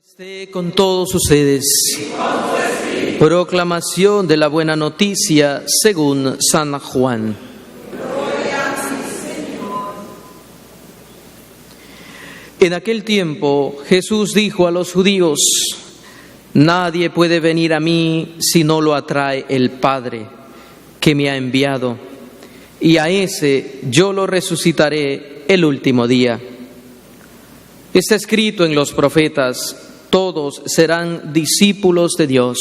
Esté con todos ustedes. Proclamación de la buena noticia según San Juan. En aquel tiempo Jesús dijo a los judíos: nadie puede venir a mí si no lo atrae el Padre que me ha enviado, y a ese yo lo resucitaré el último día. Está escrito en los profetas: todos serán discípulos de Dios.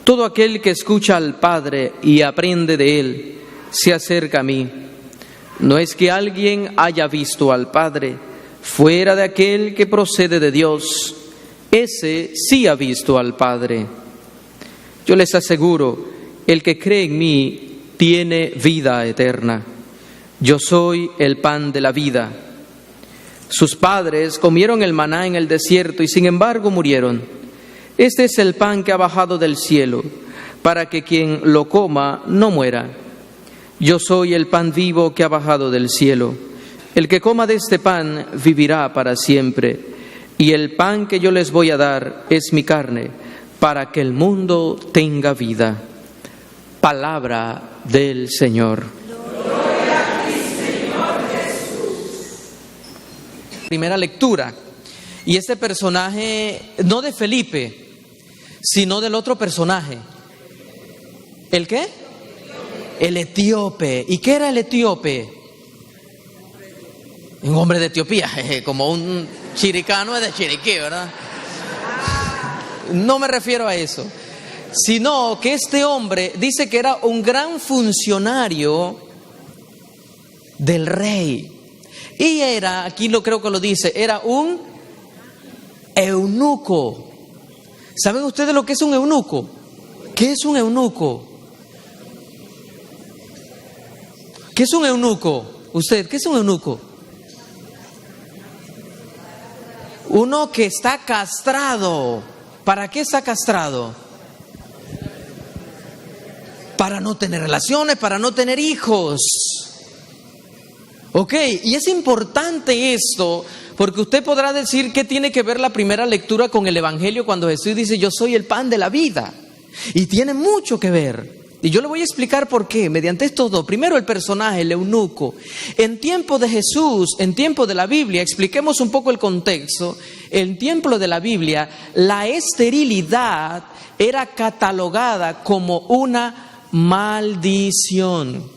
Todo aquel que escucha al Padre y aprende de Él, se acerca a mí. No es que alguien haya visto al Padre fuera de aquel que procede de Dios. Ese sí ha visto al Padre. Yo les aseguro, el que cree en mí tiene vida eterna. Yo soy el pan de la vida. Sus padres comieron el maná en el desierto y sin embargo murieron. Este es el pan que ha bajado del cielo, para que quien lo coma no muera. Yo soy el pan vivo que ha bajado del cielo. El que coma de este pan vivirá para siempre. Y el pan que yo les voy a dar es mi carne, para que el mundo tenga vida. Palabra del Señor. Primera lectura, y este personaje no de Felipe, sino del otro personaje. ¿El qué? El etíope. ¿Y qué era el etíope? Un hombre de Etiopía, como un chiricano de Chiriquí, ¿verdad? No me refiero a eso, sino que este hombre dice que era un gran funcionario del rey. Y era, aquí lo creo que lo dice, era un eunuco. ¿Saben ustedes lo que es un eunuco? ¿Qué es un eunuco? ¿Qué es un eunuco? ¿Usted qué es un eunuco? Uno que está castrado. ¿Para qué está castrado? Para no tener relaciones, para no tener hijos. Ok, y es importante esto, porque usted podrá decir qué tiene que ver la primera lectura con el Evangelio cuando Jesús dice: yo soy el pan de la vida. Y tiene mucho que ver. Y yo le voy a explicar por qué, mediante estos dos. Primero, el personaje, el eunuco. En tiempo de Jesús, en tiempo de la Biblia, expliquemos un poco el contexto. En tiempo de la Biblia, la esterilidad era catalogada como una maldición.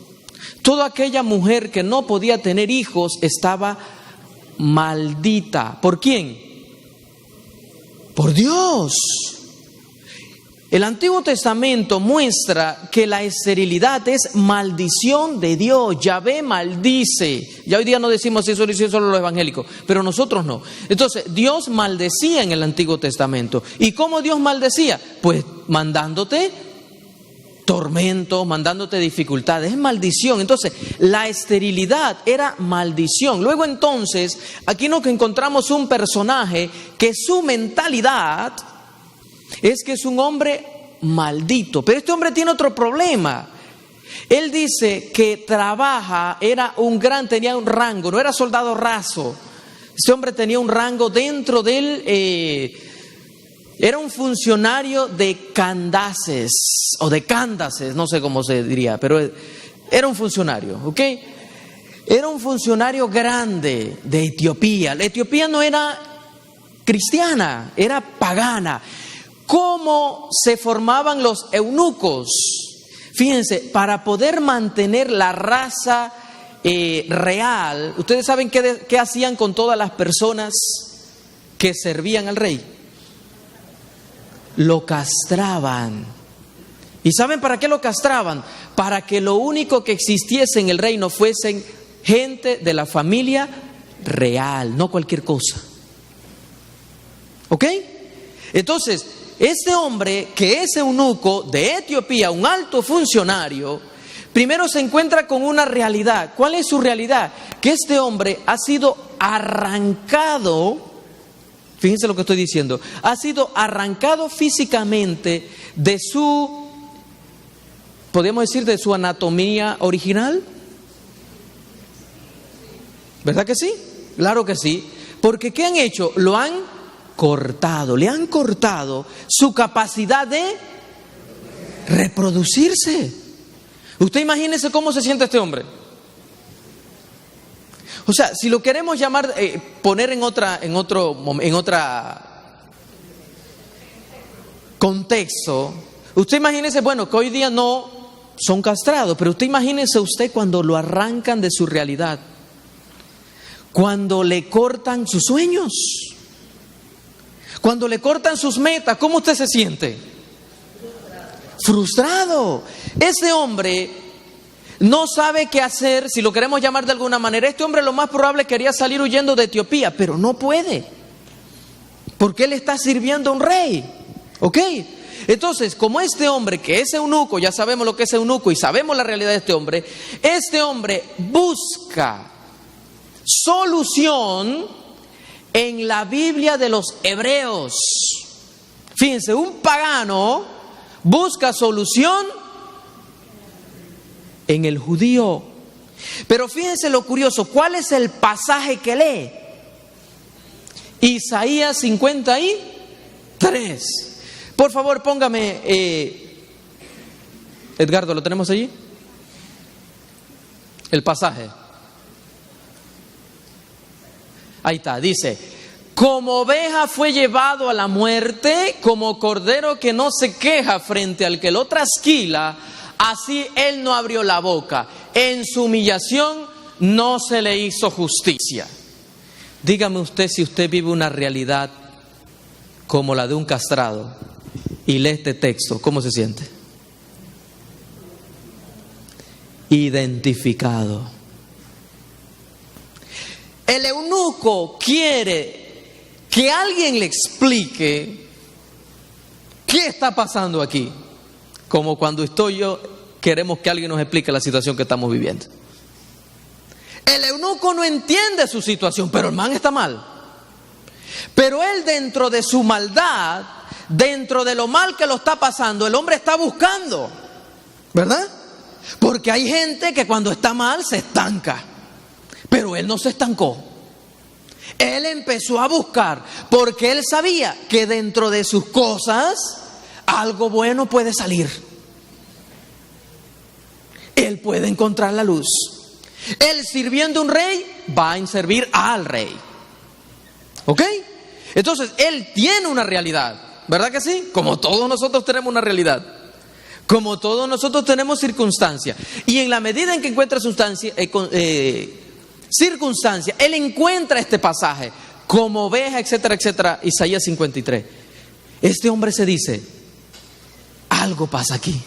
Toda aquella mujer que no podía tener hijos estaba maldita. ¿Por quién? Por Dios. El Antiguo Testamento muestra que la esterilidad es maldición de Dios. Yahvé maldice. Ya hoy día no decimos eso, lo dicen solo los evangélicos, pero nosotros no. Entonces, Dios maldecía en el Antiguo Testamento. ¿Y cómo Dios maldecía? Pues mandándote tormentos, mandándote dificultades, es maldición. Entonces, la esterilidad era maldición. Luego entonces, aquí nos encontramos un personaje que su mentalidad es que es un hombre maldito. Pero este hombre tiene otro problema. Él dice que trabaja, tenía un rango, no era soldado raso. Este hombre tenía un rango dentro del... Era un funcionario de Candaces, o de Candaces, no sé cómo se diría, pero era un funcionario, ¿ok? Era un funcionario grande de Etiopía. La Etiopía no era cristiana, era pagana. ¿Cómo se formaban los eunucos? Fíjense, para poder mantener la raza real, ¿ustedes saben qué hacían con todas las personas que servían al rey? Lo castraban. ¿Y saben para qué lo castraban? Para que lo único que existiese en el reino fuesen gente de la familia real, no cualquier cosa. ¿Ok? Entonces, este hombre que es eunuco de Etiopía, un alto funcionario, primero se encuentra con una realidad. ¿Cuál es su realidad? Que este hombre ha sido arrancado. Fíjense lo que estoy diciendo. Ha sido arrancado físicamente de su, podríamos decir, de su anatomía original. ¿Verdad que sí? Claro que sí. Porque ¿qué han hecho? Lo han cortado, le han cortado su capacidad de reproducirse. Usted imagínese cómo se siente este hombre. O sea, si lo queremos llamar, poner en otro contexto, usted imagínese, bueno, que hoy día no son castrados, pero usted imagínese usted cuando lo arrancan de su realidad, cuando le cortan sus sueños, cuando le cortan sus metas, ¿cómo usted se siente? Frustrado. Ese hombre no sabe qué hacer, si lo queremos llamar de alguna manera. Este hombre lo más probable quería salir huyendo de Etiopía, pero no puede, porque él está sirviendo a un rey. ¿Ok? Entonces, como este hombre que es eunuco, ya sabemos lo que es eunuco y sabemos la realidad de este hombre busca solución en la Biblia de los hebreos. Fíjense, un pagano busca solución en el judío. Pero fíjense lo curioso, ¿cuál es el pasaje que lee? Isaías 53. Por favor, póngame, Edgardo, ¿lo tenemos allí? El pasaje. Ahí está, dice: como oveja fue llevado a la muerte, como cordero que no se queja frente al que lo trasquila, así él no abrió la boca. En su humillación no se le hizo justicia. Dígame usted si usted vive una realidad como la de un castrado y lee este texto, ¿cómo se siente? Identificado. El eunuco quiere que alguien le explique qué está pasando aquí. Como cuando estoy yo, queremos que alguien nos explique la situación que estamos viviendo. El eunuco no entiende su situación, pero el man está mal. Pero él, dentro de su maldad, dentro de lo mal que lo está pasando, el hombre está buscando, ¿verdad? Porque hay gente que cuando está mal se estanca, pero él no se estancó. Él empezó a buscar porque él sabía que dentro de sus cosas algo bueno puede salir. Él puede encontrar la luz. Él, sirviendo a un rey, va a servir al rey. ¿Ok? Entonces, él tiene una realidad, ¿verdad que sí? Como todos nosotros tenemos una realidad. Como todos nosotros tenemos circunstancias. Y en la medida en que encuentra circunstancia, él encuentra este pasaje, como oveja, etcétera, etcétera, Isaías 53. Este hombre se dice: algo pasa aquí.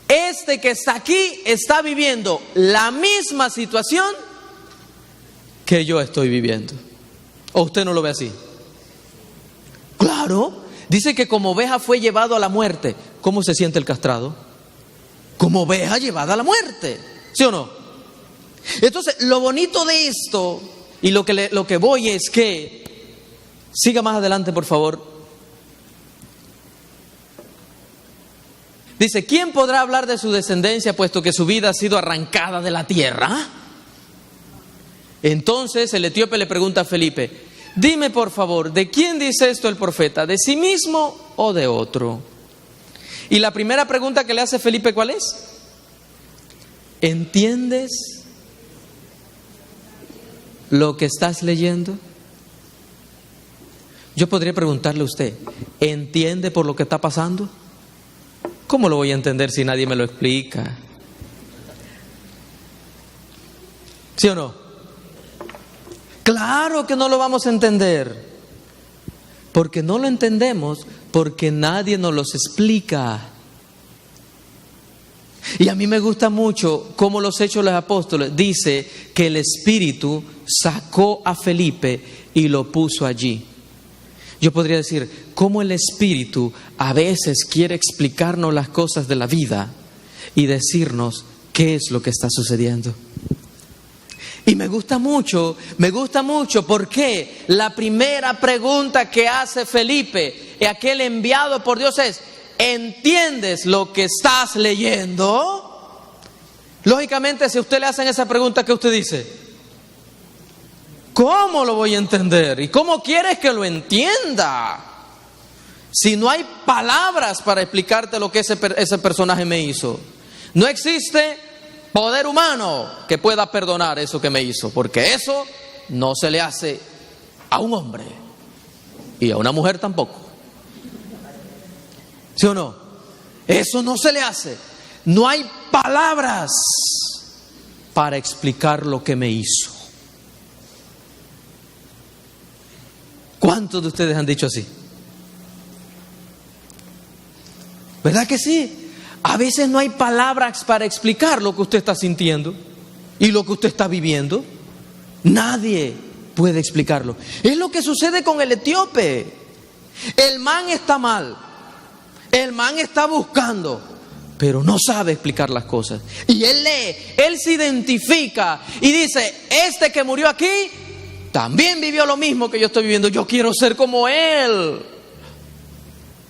Este que está aquí está viviendo la misma situación que yo estoy viviendo. ¿O usted no lo ve así? Claro, dice que como oveja fue llevado a la muerte. ¿Cómo se siente el castrado? Como oveja llevada a la muerte, ¿sí o no? Entonces, lo bonito de esto, y lo que voy es que, siga más adelante por favor. Dice: ¿quién podrá hablar de su descendencia puesto que su vida ha sido arrancada de la tierra? Entonces el etíope le pregunta a Felipe: dime por favor, ¿de quién dice esto el profeta? ¿De sí mismo o de otro? Y la primera pregunta que le hace Felipe, ¿cuál es? ¿Entiendes lo que estás leyendo? Yo podría preguntarle a usted: ¿entiende por lo que está pasando? ¿Cómo lo voy a entender si nadie me lo explica? ¿Sí o no? Claro que no lo vamos a entender, porque no lo entendemos, porque nadie nos los explica. Y a mí me gusta mucho cómo los Hechos de los Apóstoles dice que el Espíritu sacó a Felipe y lo puso allí. Yo podría decir, cómo el Espíritu a veces quiere explicarnos las cosas de la vida y decirnos qué es lo que está sucediendo. Y me gusta mucho porque la primera pregunta que hace Felipe, aquel enviado por Dios, es: ¿entiendes lo que estás leyendo? Lógicamente, si a usted le hacen esa pregunta, ¿qué usted dice? ¿Cómo lo voy a entender? ¿Y cómo quieres que lo entienda? Si no hay palabras para explicarte lo que ese personaje me hizo. No existe poder humano que pueda perdonar eso que me hizo, porque eso no se le hace a un hombre y a una mujer tampoco. ¿Sí o no? Eso no se le hace. No hay palabras para explicar lo que me hizo. ¿Cuántos de ustedes han dicho así? ¿Verdad que sí? A veces no hay palabras para explicar lo que usted está sintiendo y lo que usted está viviendo. Nadie puede explicarlo. Es lo que sucede con el etíope. El man está mal. El man está buscando, pero no sabe explicar las cosas. Y él lee, él se identifica y dice, este que murió aquí también vivió lo mismo que yo estoy viviendo. Yo quiero ser como él.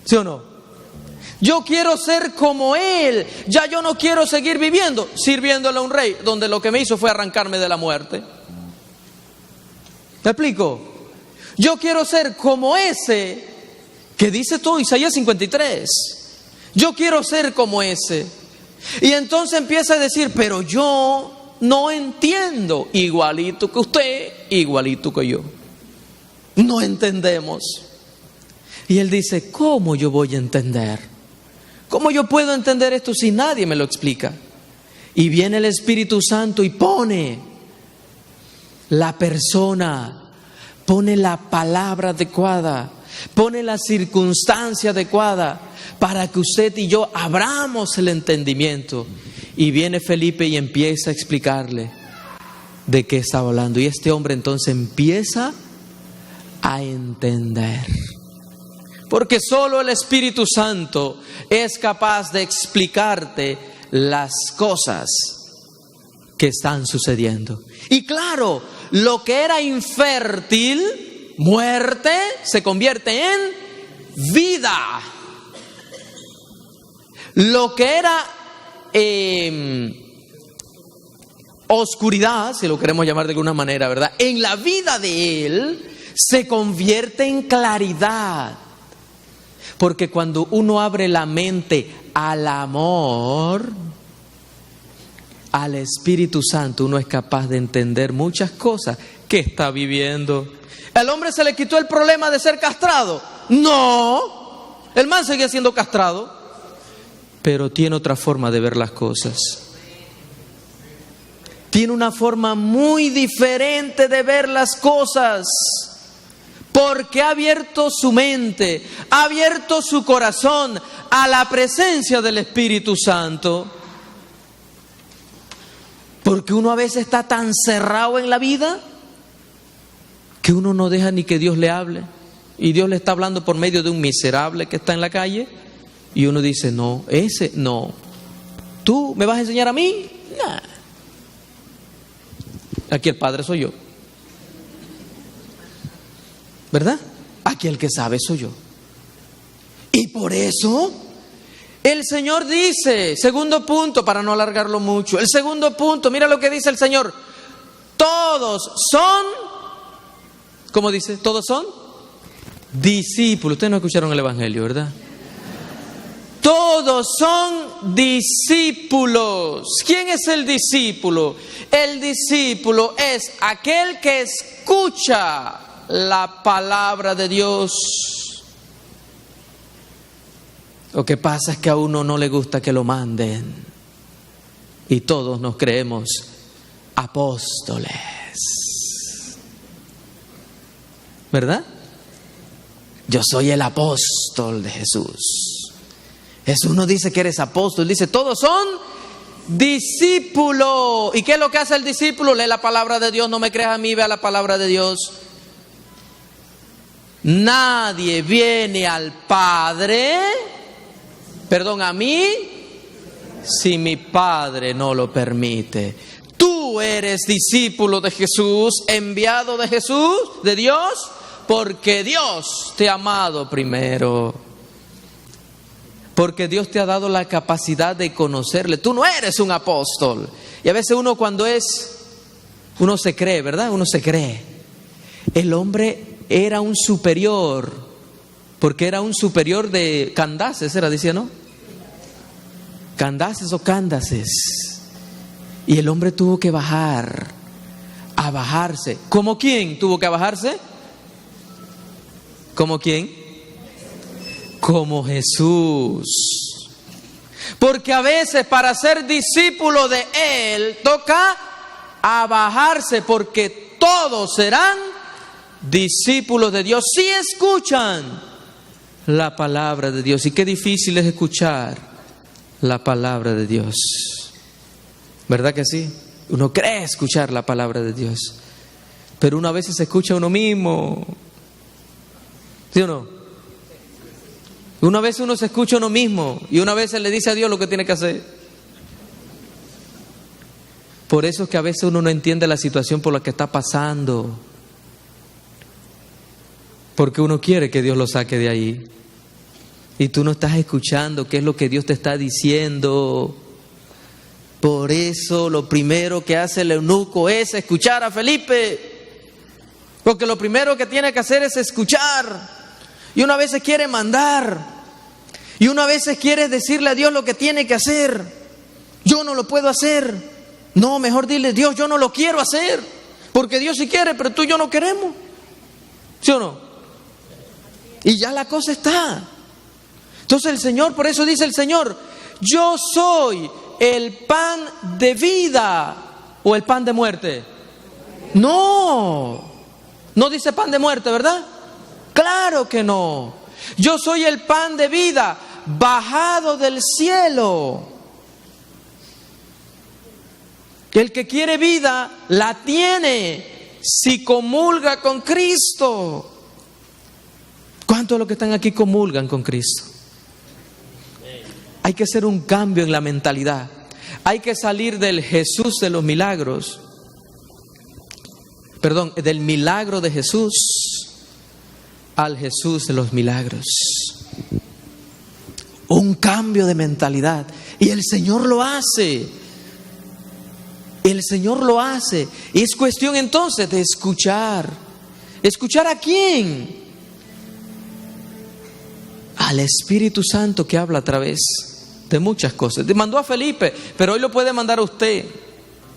¿Sí o no? Yo quiero ser como él. Ya yo no quiero seguir viviendo sirviéndole a un rey donde lo que me hizo fue arrancarme de la muerte. ¿Me explico? Yo quiero ser como ese que dice todo Isaías 53. Yo quiero ser como ese. Y entonces empieza a decir, pero yo no entiendo. Igualito que usted, igualito que yo. No entendemos. Y él dice, ¿cómo yo voy a entender? ¿Cómo yo puedo entender esto si nadie me lo explica? Y viene el Espíritu Santo y pone la persona, pone la palabra adecuada, pone la circunstancia adecuada para que usted y yo abramos el entendimiento. Y viene Felipe y empieza a explicarle de qué estaba hablando. Y este hombre entonces empieza a entender. Porque solo el Espíritu Santo es capaz de explicarte las cosas que están sucediendo. Y claro, lo que era infértil, muerte, se convierte en vida. Lo que era oscuridad, si lo queremos llamar de alguna manera, ¿verdad? En la vida de él se convierte en claridad. Porque cuando uno abre la mente al amor, al Espíritu Santo, uno es capaz de entender muchas cosas que está viviendo. ¿El hombre se le quitó el problema de ser castrado? No, el man sigue siendo castrado, pero tiene otra forma de ver las cosas. Tiene una forma muy diferente de ver las cosas. Porque ha abierto su mente, ha abierto su corazón a la presencia del Espíritu Santo. Porque uno a veces está tan cerrado en la vida que uno no deja ni que Dios le hable. Y Dios le está hablando por medio de un miserable que está en la calle. Y uno dice, no, ese no. ¿Tú me vas a enseñar a mí? Nah. Aquí el Padre soy yo. ¿Verdad? Aquí el que sabe soy yo. Y por eso el Señor dice, segundo punto, para no alargarlo mucho, el segundo punto, mira lo que dice el Señor. Todos son, ¿cómo dice? Todos son discípulos. Ustedes no escucharon el Evangelio, ¿verdad? Todos son discípulos. ¿Quién es el discípulo? El discípulo es aquel que escucha la palabra de Dios. Lo que pasa es que a uno no le gusta que lo manden. Y todos nos creemos apóstoles. ¿Verdad? Yo soy el apóstol de Jesús. Jesús no dice que eres apóstol, dice todos son discípulos. ¿Y qué es lo que hace el discípulo? Lee la palabra de Dios, no me creas a mí, vea la palabra de Dios. Nadie viene al Padre, a mí, si mi Padre no lo permite. Tú eres discípulo de Jesús, enviado de Jesús, de Dios, porque Dios te ha amado primero. Porque Dios te ha dado la capacidad de conocerle. Tú no eres un apóstol. Y a veces uno se cree, ¿verdad? Uno se cree. El hombre era un superior, porque era un superior de Candaces, decía, ¿no? Candaces o Cándaces. Y el hombre tuvo que bajarse. ¿Cómo quién tuvo que bajarse? ¿Como quién? Como Jesús. Porque a veces para ser discípulo de Él toca abajarse, porque todos serán discípulos de Dios si escuchan la palabra de Dios. Y qué difícil es escuchar la palabra de Dios. ¿Verdad que sí? Uno cree escuchar la palabra de Dios, pero uno a veces se escucha a uno mismo. ¿Sí o no? Una vez uno se escucha a uno mismo y una vez le dice a Dios lo que tiene que hacer. Por eso es que a veces uno no entiende la situación por la que está pasando, porque uno quiere que Dios lo saque de ahí y tú no estás escuchando qué es lo que Dios te está diciendo. Por eso lo primero que hace el eunuco es escuchar a Felipe, porque lo primero que tiene que hacer es escuchar. Y una vez quiere mandar, y una vez quiere decirle a Dios lo que tiene que hacer. Yo no lo puedo hacer. No, mejor dile: Dios, yo no lo quiero hacer, porque Dios sí quiere, pero tú y yo no queremos. ¿Sí o no? Y ya la cosa está. Entonces el Señor, por eso dice el Señor: yo soy el pan de vida. ¿O el pan de muerte? No, no dice pan de muerte, ¿verdad? Claro que no. Yo soy el pan de vida, bajado del cielo. El que quiere vida, la tiene si comulga con Cristo. ¿Cuántos de los que están aquí comulgan con Cristo? Hay que hacer un cambio en la mentalidad. Hay que salir del Jesús de los milagros. Del milagro de Jesús al Jesús de los milagros. Un cambio de mentalidad. Y el Señor lo hace. El Señor lo hace. Y es cuestión entonces de escuchar. ¿Escuchar a quién? Al Espíritu Santo, que habla a través de muchas cosas. Mandó a Felipe, pero hoy lo puede mandar a usted.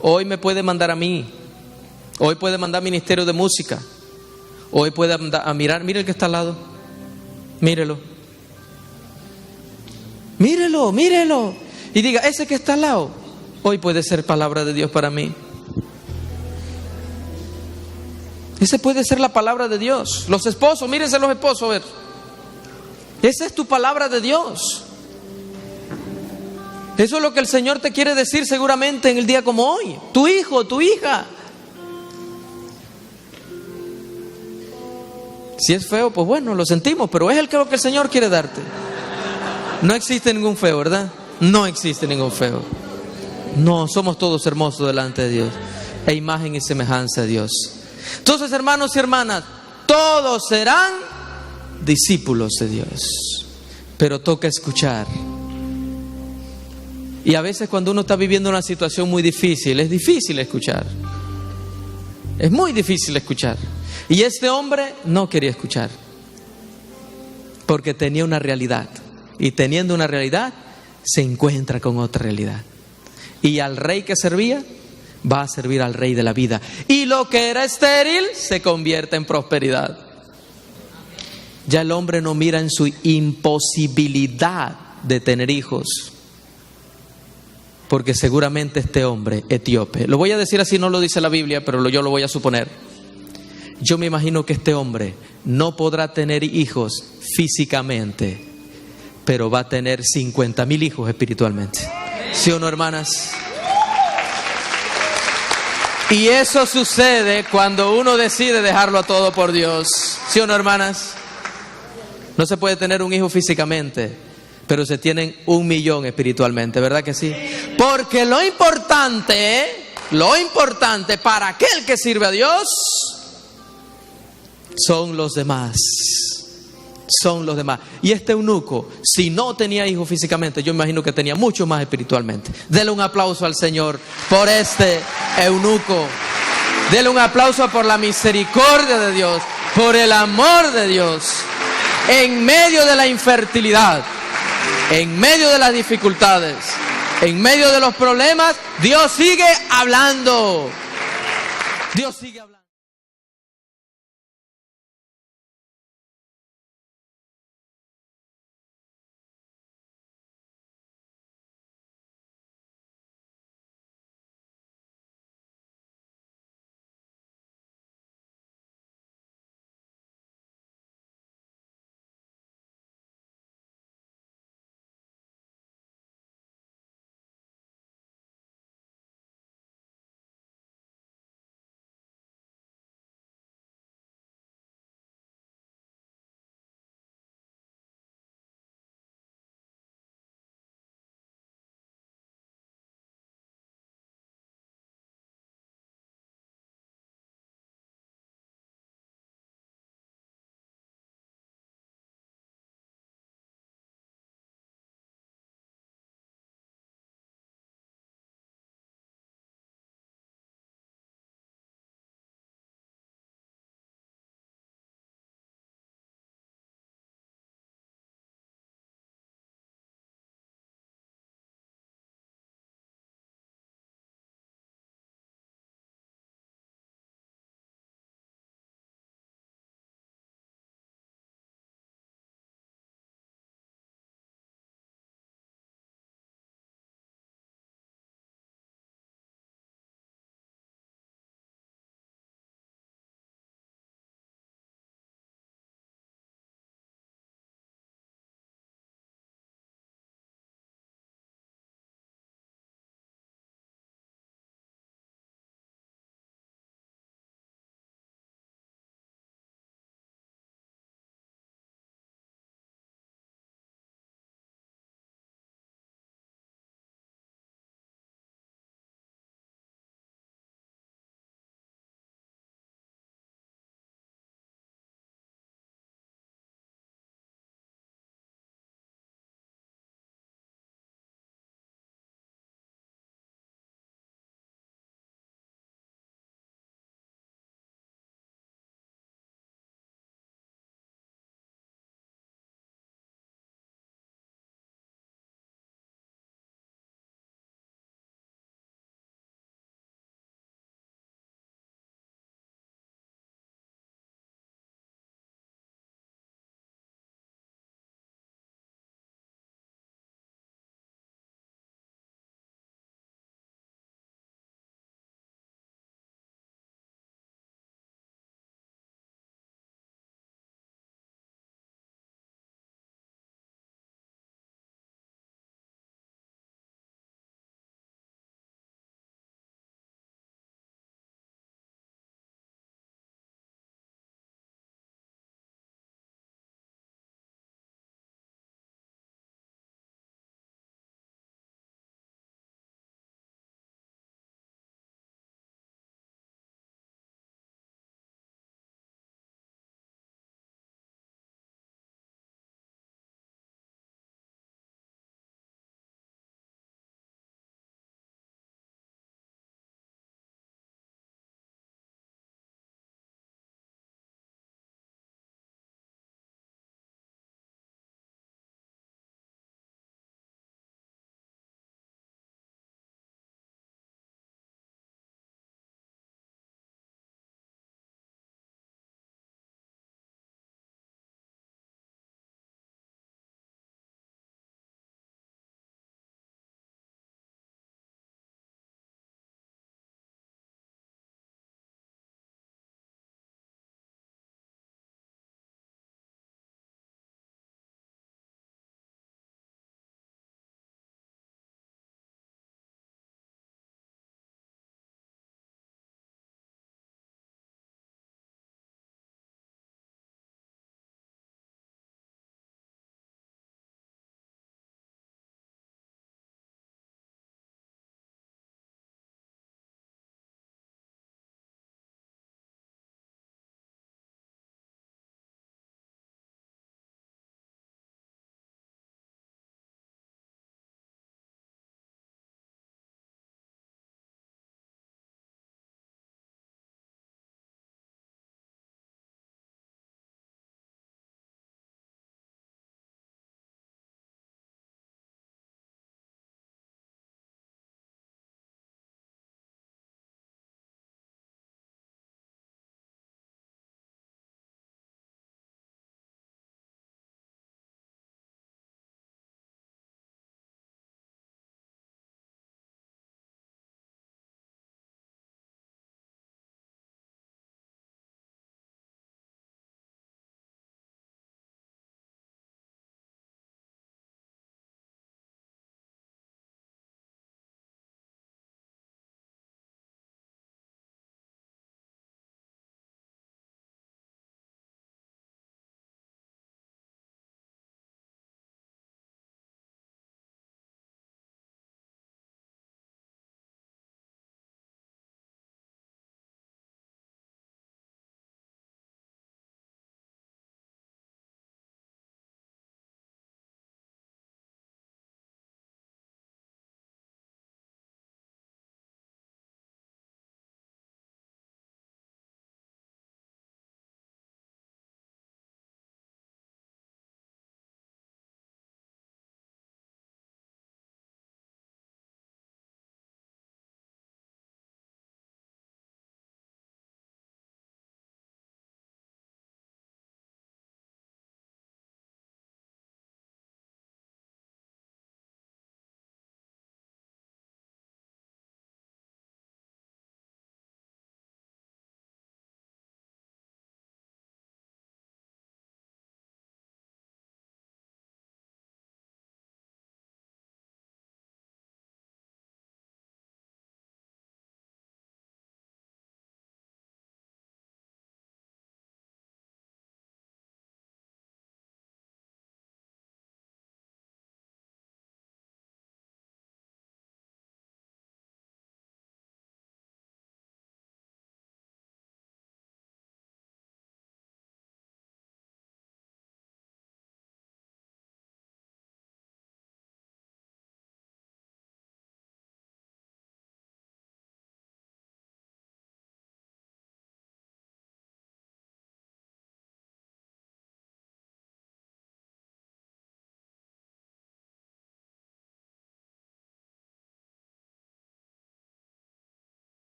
Hoy me puede mandar a mí. Hoy puede mandar ministerio de música. Hoy puede mandar a mirar. Mire el que está al lado. Mírelo. Mírelo, mírelo. Y diga: ese que está al lado, hoy puede ser palabra de Dios para mí. Ese puede ser la palabra de Dios. Los esposos, mírense los esposos, a ver. Esa es tu palabra de Dios. Eso es lo que el Señor te quiere decir seguramente en el día como hoy. Tu hijo, tu hija. Si es feo, pues bueno, lo sentimos, pero es lo que el Señor quiere darte. No existe ningún feo, ¿verdad? No existe ningún feo. No, somos todos hermosos delante de Dios, e imagen y semejanza de Dios. Entonces, hermanos y hermanas, todos serán discípulos de Dios, pero toca escuchar. Y a veces cuando uno está viviendo una situación muy difícil, es difícil escuchar. Es muy difícil escuchar. Y este hombre no quería escuchar, porque tenía una realidad. Y teniendo una realidad, se encuentra con otra realidad. Y al rey que servía, va a servir al rey de la vida. Y lo que era estéril, se convierte en prosperidad. Ya el hombre no mira en su imposibilidad de tener hijos, porque seguramente este hombre etíope, lo voy a decir así, no lo dice la Biblia, pero yo lo voy a suponer. Yo me imagino que este hombre no podrá tener hijos físicamente, pero va a tener 50,000 hijos espiritualmente. ¿Sí o no, hermanas? Y eso sucede cuando uno decide dejarlo a todo por Dios. ¿Sí o no, hermanas? No se puede tener un hijo físicamente, pero se tienen 1,000,000 espiritualmente, ¿verdad que sí? Porque lo importante para aquel que sirve a Dios son los demás. Son los demás. Y este eunuco, si no tenía hijos físicamente, yo imagino que tenía mucho más espiritualmente. Dele un aplauso al Señor por este eunuco. Dele un aplauso por la misericordia de Dios, por el amor de Dios. En medio de la infertilidad, en medio de las dificultades, en medio de los problemas, Dios sigue hablando. Dios sigue hablando.